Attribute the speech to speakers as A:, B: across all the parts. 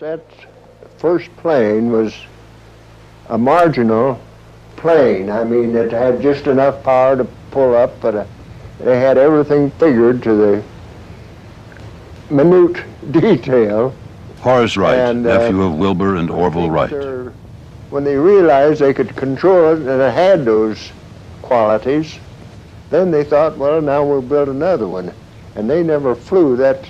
A: That first plane was a marginal plane. I mean, it had just enough power to pull up, but they had everything figured to the minute detail.
B: Horace Wright, nephew of Wilbur and Orville Wright.
A: When they realized they could control it and it had those qualities, then they thought, well, now we'll build another one. And they never flew that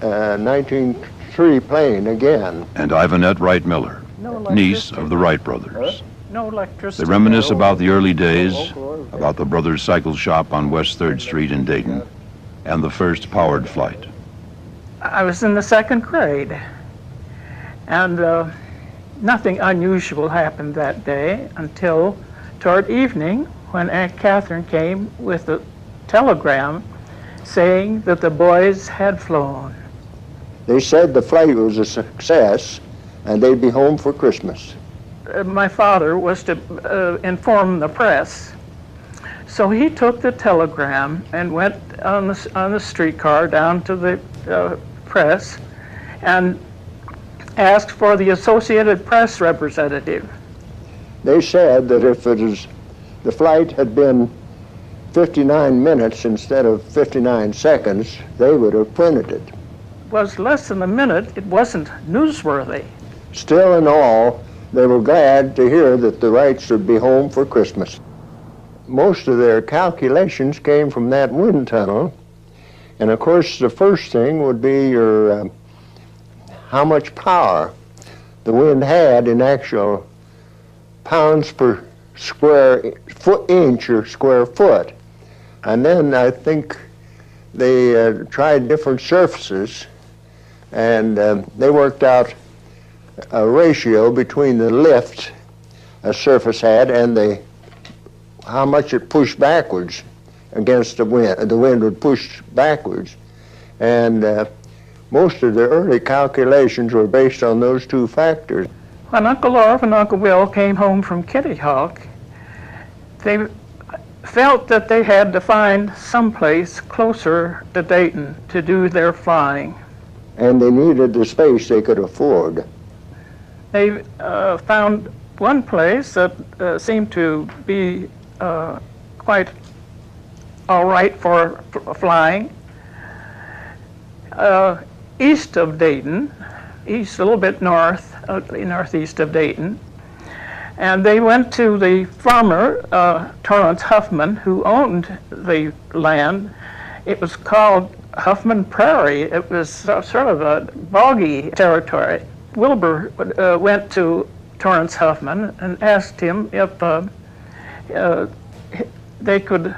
A: 1903 plane again.
B: And Ivanette Wright Miller, niece of the Wright brothers.
C: No electricity.
B: They reminisce about the early days, about the brothers' cycle shop on West 3rd Street in Dayton, and the first powered flight.
C: I was in the 2nd grade, and nothing unusual happened that day until toward evening when Aunt Catherine came with a telegram saying that the boys had flown.
A: They said the flight was a success and they'd be home for Christmas.
C: My father was to inform the press. So he took the telegram and went on the streetcar down to the press and asked for the Associated Press representative.
A: They said that if the flight had been 59 minutes instead of 59 seconds, they would have printed it.
C: It was less than a minute. It wasn't newsworthy.
A: Still in all, they were glad to hear that the Wrights would be home for Christmas. Most of their calculations came from that wind tunnel. And of course, the first thing would be your how much power the wind had in actual pounds per square inch or square foot. And then I think they tried different surfaces, and they worked out a ratio between the lift a surface had and how much it pushed backwards against the wind. The wind would push backwards. And most of the early calculations were based on those two factors.
C: When Uncle Orv and Uncle Will came home from Kitty Hawk, they felt that they had to find someplace closer to Dayton to do their flying.
A: And they needed the space they could afford.
C: They found one place that seemed to be quite all right for flying. East of Dayton, east a little bit northeast of Dayton. And they went to the farmer, Torrance Huffman, who owned the land. It was called Huffman Prairie. It was sort of a boggy territory. Wilbur went to Torrance Huffman and asked him if they could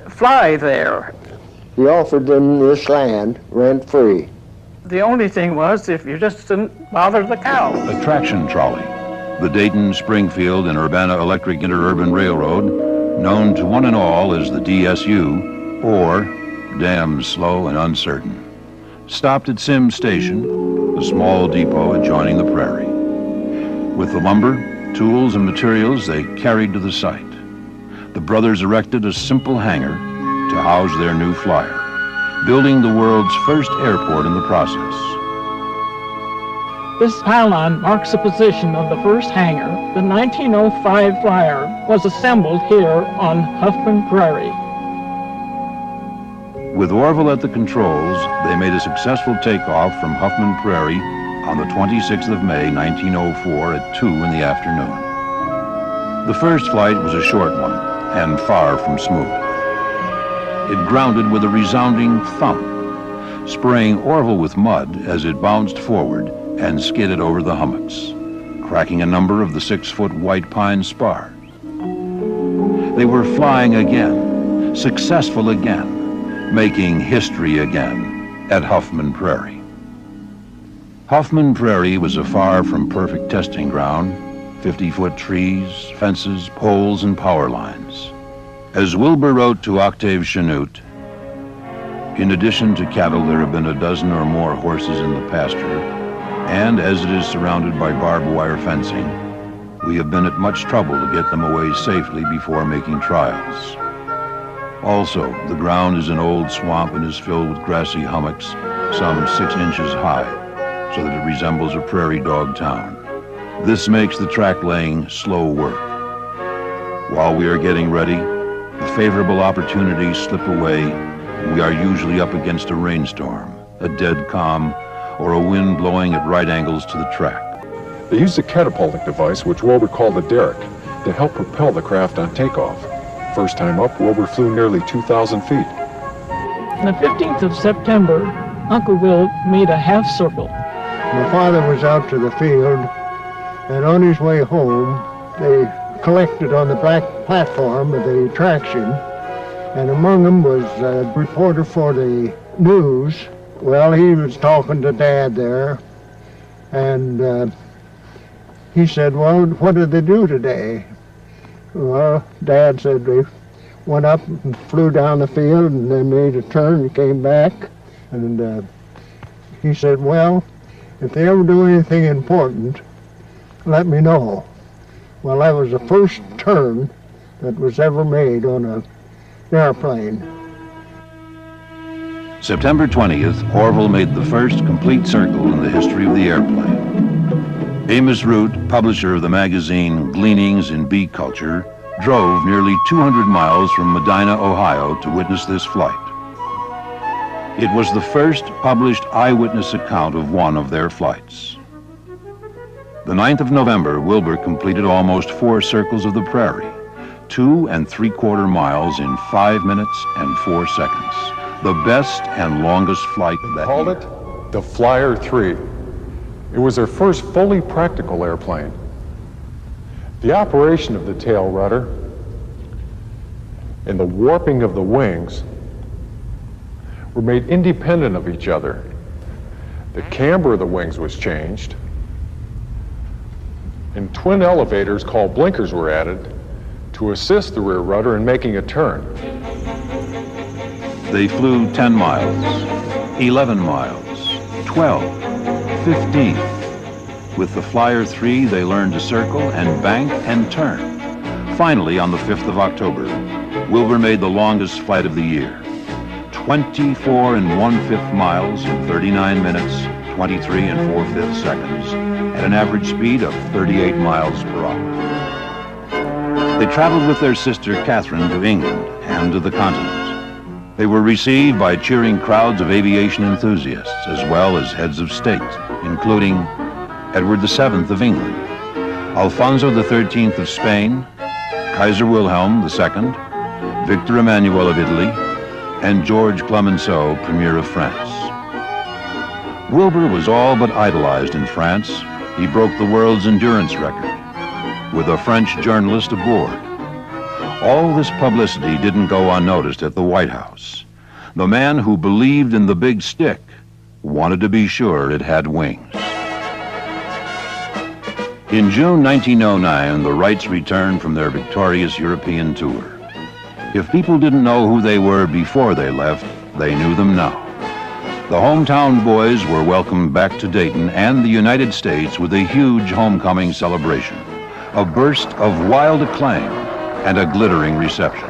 C: fly there.
A: He offered them this land rent-free.
C: The only thing was if you just didn't bother the cow.
B: A traction trolley. The Dayton, Springfield, and Urbana Electric Interurban Railroad, known to one and all as the DSU, or Damn Slow and Uncertain, stopped at Sims Station, the small depot adjoining the prairie. With the lumber, tools, and materials they carried to the site, the brothers erected a simple hangar to house their new flyer, building the world's first airport in the process.
D: This pylon marks the position of the first hangar. The 1905 flyer was assembled here on Huffman Prairie.
B: With Orville at the controls, they made a successful takeoff from Huffman Prairie on the 26th of May, 1904 at 2 in the afternoon. The first flight was a short one and far from smooth. It grounded with a resounding thump, spraying Orville with mud as it bounced forward and skidded over the hummocks, cracking a number of the 6-foot white pine spars. They were flying again, successful again, making history again at Huffman Prairie. Huffman Prairie was a far from perfect testing ground, 50-foot trees, fences, poles, and power lines. As Wilbur wrote to Octave Chanute, in addition to cattle, there have been a dozen or more horses in the pasture, and as it is surrounded by barbed wire fencing, we have been at much trouble to get them away safely before making trials. Also, the ground is an old swamp and is filled with grassy hummocks, some 6 inches high. so that it resembles a prairie dog town. This makes the track laying slow work. While we are getting ready, the favorable opportunities slip away, and we are usually up against a rainstorm, a dead calm, or a wind blowing at right angles to the track.
E: They used a catapulting device, which Wilbur called the derrick, to help propel the craft on takeoff. First time up, Wilbur flew nearly 2,000 feet.
D: On the 15th of September, Uncle Will made a half circle.
A: My father was out to the field, and on his way home, they collected on the back platform of the attraction, and among them was a reporter for the news. Well, he was talking to Dad there, and he said, well, what did they do today? Well, Dad said they went up and flew down the field and then made a turn and came back. And he said, well, if they ever do anything important, let me know. Well, that was the first turn that was ever made on an airplane.
B: September 20th, Orville made the first complete circle in the history of the airplane. Amos Root, publisher of the magazine Gleanings in Bee Culture, drove nearly 200 miles from Medina, Ohio to witness this flight. It was the first published eyewitness account of one of their flights. The 9th of November, Wilbur completed almost 4 circles of the prairie, 2 3/4 miles in 5 minutes and 4 seconds. The best and longest flight of that
E: Called
B: year.
E: it the Flyer 3. It was their first fully practical airplane. The operation of the tail rudder and the warping of the wings were made independent of each other. The camber of the wings was changed, and twin elevators called blinkers were added to assist the rear rudder in making a turn.
B: They flew 10 miles, 11 miles, 12, 15. With the Flyer 3, they learned to circle and bank and turn. Finally, on the 5th of October, Wilbur made the longest flight of the year, 24 1/5 miles in 39 minutes, 23 4/5 seconds, at an average speed of 38 miles per hour. They traveled with their sister Catherine to England and to the continent. They were received by cheering crowds of aviation enthusiasts, as well as heads of state, including Edward VII of England, Alfonso XIII of Spain, Kaiser Wilhelm II, Victor Emmanuel of Italy, and George Clemenceau, Premier of France. Wilbur was all but idolized in France. He broke the world's endurance record with a French journalist aboard. All this publicity didn't go unnoticed at the White House. The man who believed in the big stick wanted to be sure it had wings. In June 1909, the Wrights returned from their victorious European tour. If people didn't know who they were before they left, they knew them now. The hometown boys were welcomed back to Dayton and the United States with a huge homecoming celebration, a burst of wild acclaim, and a glittering reception.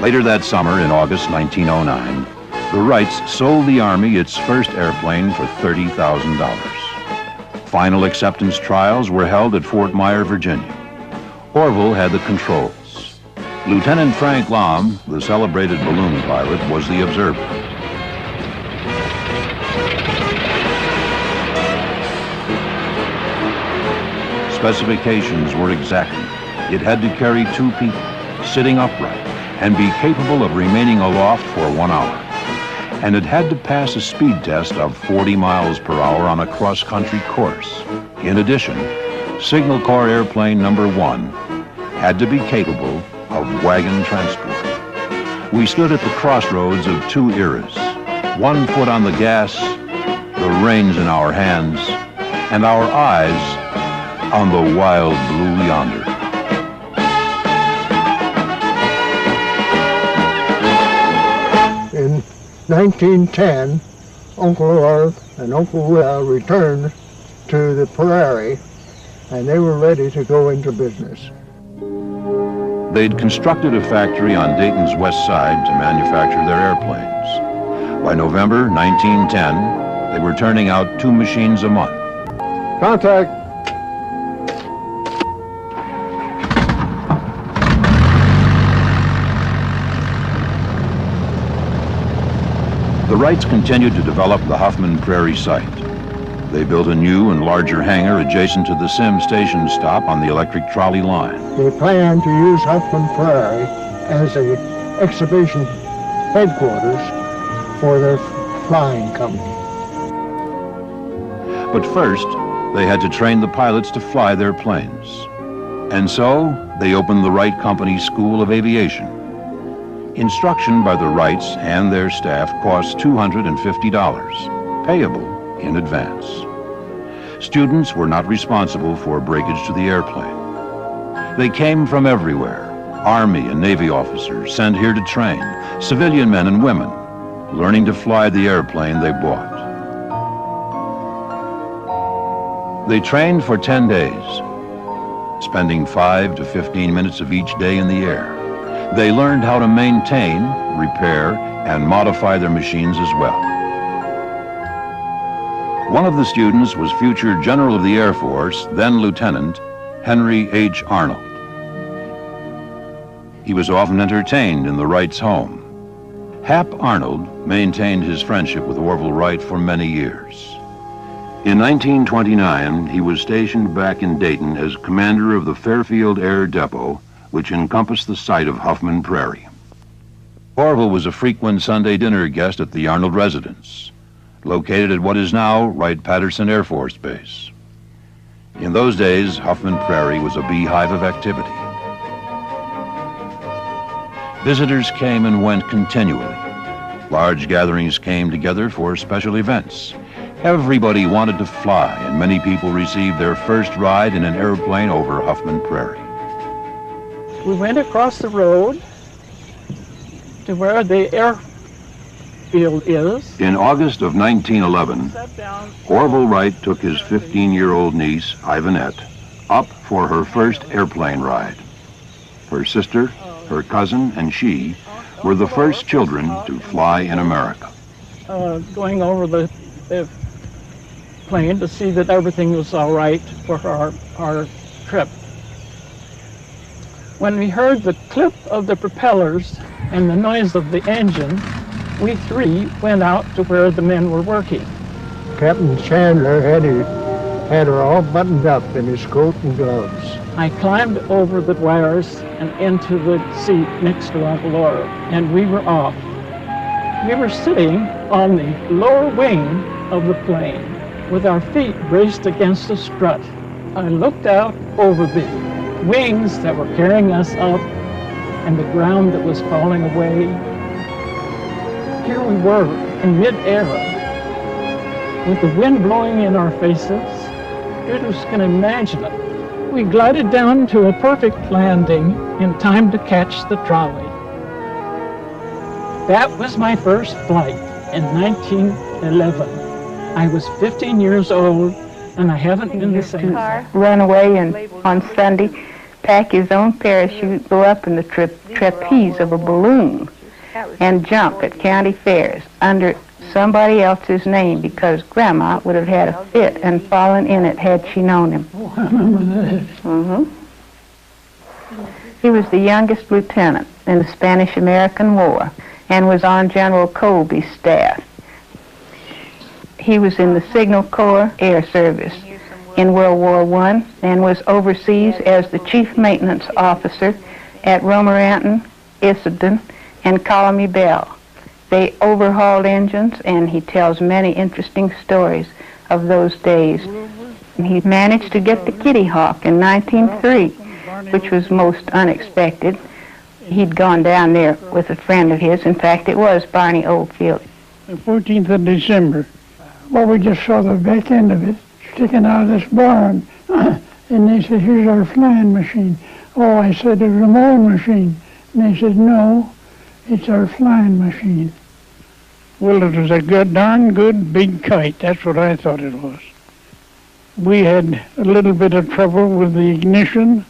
B: Later that summer, in August 1909, the Wrights sold the Army its first airplane for $30,000. Final acceptance trials were held at Fort Myer, Virginia. Orville had the controls. Lieutenant Frank Lahm, the celebrated balloon pilot, was the observer. Specifications were exacting. It had to carry 2 people, sitting upright, and be capable of remaining aloft for 1 hour. And it had to pass a speed test of 40 miles per hour on a cross-country course. In addition, Signal Corps Airplane Number 1 had to be capable of wagon transport. We stood at the crossroads of 2 eras, 1 foot on the gas, the reins in our hands, and our eyes on the wild blue yonder.
A: In 1910, Uncle Orv and Uncle Will returned to the prairie, and they were ready to go into business.
B: They'd constructed a factory on Dayton's west side to manufacture their airplanes. By November 1910, They were turning out 2 machines a month.
A: Contact.
B: The Wrights continued to develop the Huffman Prairie site. They built a new and larger hangar adjacent to the Sim station stop on the electric trolley line.
A: They planned to use Huffman Prairie as an exhibition headquarters for their flying company.
B: But first, they had to train the pilots to fly their planes. And so, they opened the Wright Company School of Aviation. Instruction by the Wrights and their staff cost $250, payable in advance. Students were not responsible for breakage to the airplane. They came from everywhere, Army and Navy officers sent here to train, civilian men and women, learning to fly the airplane they bought. They trained for 10 days, spending 5 to 15 minutes of each day in the air. They learned how to maintain, repair, and modify their machines as well. One of the students was future General of the Air Force, then Lieutenant, Henry H. Arnold. He was often entertained in the Wrights' home. Hap Arnold maintained his friendship with Orville Wright for many years. In 1929, he was stationed back in Dayton as commander of the Fairfield Air Depot, which encompassed the site of Huffman Prairie. Orville was a frequent Sunday dinner guest at the Arnold residence, located at what is now Wright-Patterson Air Force Base. In those days, Huffman Prairie was a beehive of activity. Visitors came and went continually. Large gatherings came together for special events. Everybody wanted to fly, and many people received their first ride in an airplane over Huffman Prairie.
D: We went across the road to where the airfield is.
B: In August of 1911, Orville Wright took his 15-year-old niece, Ivanette, up for her first airplane ride. Her sister, her cousin, and she were the first children to fly in America.
D: Going over the plane to see that everything was all right for our trip. When we heard the clip of the propellers and the noise of the engine, we 3 went out to where the men were working.
A: Captain Chandler had her all buttoned up in his coat and gloves.
D: I climbed over the wires and into the seat next to Uncle Laura, and we were off. We were sitting on the lower wing of the plane with our feet braced against the strut. I looked out over the wings that were carrying us up and the ground that was falling away. Here we were in mid-air with the wind blowing in our faces. You just can imagine it. We glided down to a perfect landing in time to catch the trolley. That was my first flight in 1911. I was 15 years old, and I haven't been the same.
F: Run away and on Sunday pack his own parachute, go up in the trapeze of a balloon and jump at county fairs under somebody else's name because Grandma would have had a fit and fallen in it had she known him.
D: Oh, I remember that.
F: He was the youngest lieutenant in the Spanish-American War and was on General Colby's staff. He was in the Signal Corps Air Service in World War I and was overseas as the chief maintenance officer at Romorantin, Issoudun, and Colony Bell. They overhauled engines, and he tells many interesting stories of those days. And he managed to get the Kitty Hawk in 1903, which was most unexpected. He'd gone down there with a friend of his. In fact, it was Barney Oldfield.
G: The 14th of December. Well, we just saw the back end of it sticking out of this barn. And they said, here's our flying machine. Oh, I said, it's a mowing machine. And they said, no, it's our flying machine. Well, it was a darn good big kite. That's what I thought it was. We had a little bit of trouble with the ignition.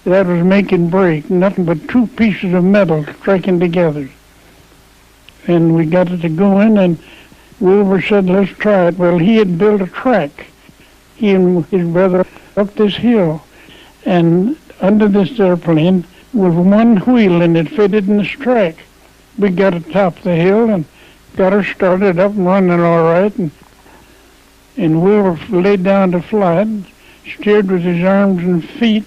G: That was make and break. Nothing but 2 pieces of metal striking together. And we got it to go in, and Wilbur said, let's try it. Well, he had built a track. He and his brother up this hill. And under this airplane was one wheel, and it fitted in this track. We got it top the hill and got her started up and running all right. And Wilbur laid down to fly it, steered with his arms and feet.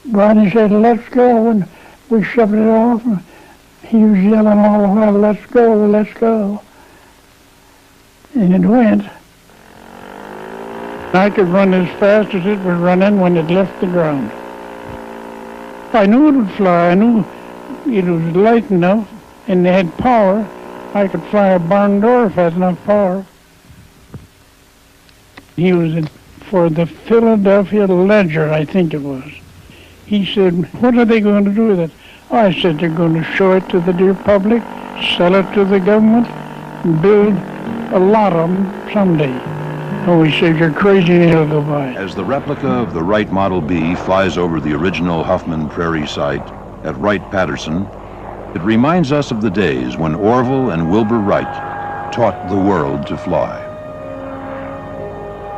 G: Ronnie said, let's go, and we shoved it off. And he was yelling all the while, let's go, let's go. And it went. I could run as fast as it was running when it left the ground. I knew it would fly. I knew it was light enough, and they had power. I could fly a barn door if I had enough power. He was for the Philadelphia Ledger, I think it was. He said, what are they going to do with it? I said, they're going to show it to the dear public, sell it to the government, and build a lot of them someday. Oh, he said, you're crazy, and he'll go by.
B: As the replica of the Wright Model B flies over the original Huffman Prairie site at Wright-Patterson, it reminds us of the days when Orville and Wilbur Wright taught the world to fly.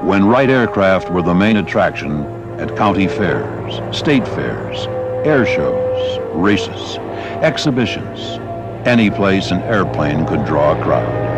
B: When Wright aircraft were the main attraction at county fairs, state fairs, air shows, races, exhibitions, any place an airplane could draw a crowd.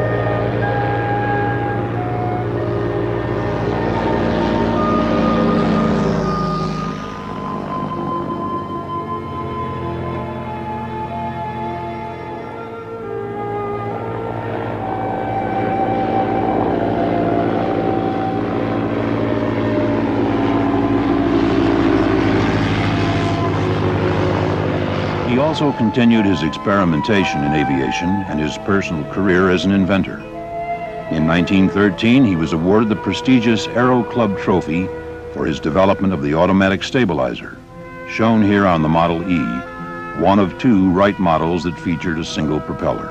B: He also continued his experimentation in aviation and his personal career as an inventor. In 1913, he was awarded the prestigious Aero Club Trophy for his development of the automatic stabilizer, shown here on the Model E, one of two Wright models that featured a single propeller.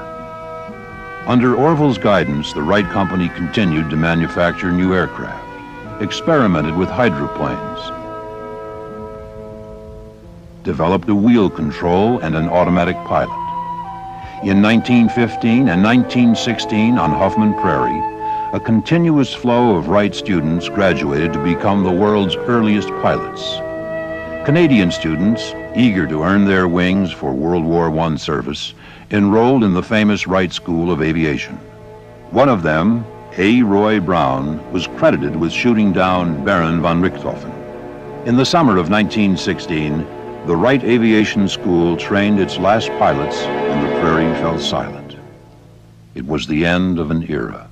B: Under Orville's guidance, the Wright Company continued to manufacture new aircraft, experimented with hydroplanes, developed a wheel control and an automatic pilot. In 1915 and 1916 on Huffman Prairie, a continuous flow of Wright students graduated to become the world's earliest pilots. Canadian students, eager to earn their wings for World War I service, enrolled in the famous Wright School of Aviation. One of them, A. Roy Brown, was credited with shooting down Baron von Richthofen. In the summer of 1916, the Wright Aviation School trained its last pilots, and the prairie fell silent. It was the end of an era.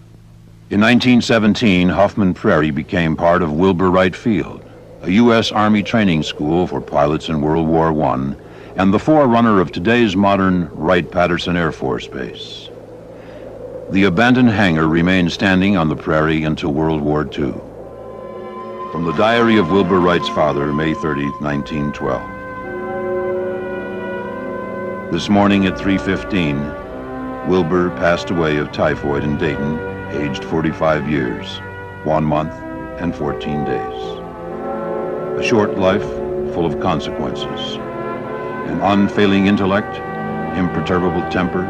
B: In 1917, Huffman Prairie became part of Wilbur Wright Field, a U.S. Army training school for pilots in World War I, and the forerunner of today's modern Wright-Patterson Air Force Base. The abandoned hangar remained standing on the prairie until World War II. From the diary of Wilbur Wright's father, May 30, 1912. This morning at 3:15, Wilbur passed away of typhoid in Dayton, aged 45 years, 1 month and 14 days. A short life full of consequences. An unfailing intellect, imperturbable temper,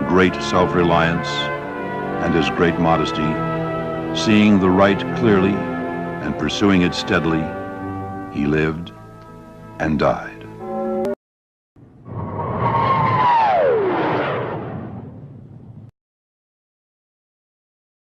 B: great self-reliance, and his great modesty, seeing the right clearly and pursuing it steadily, he lived and died.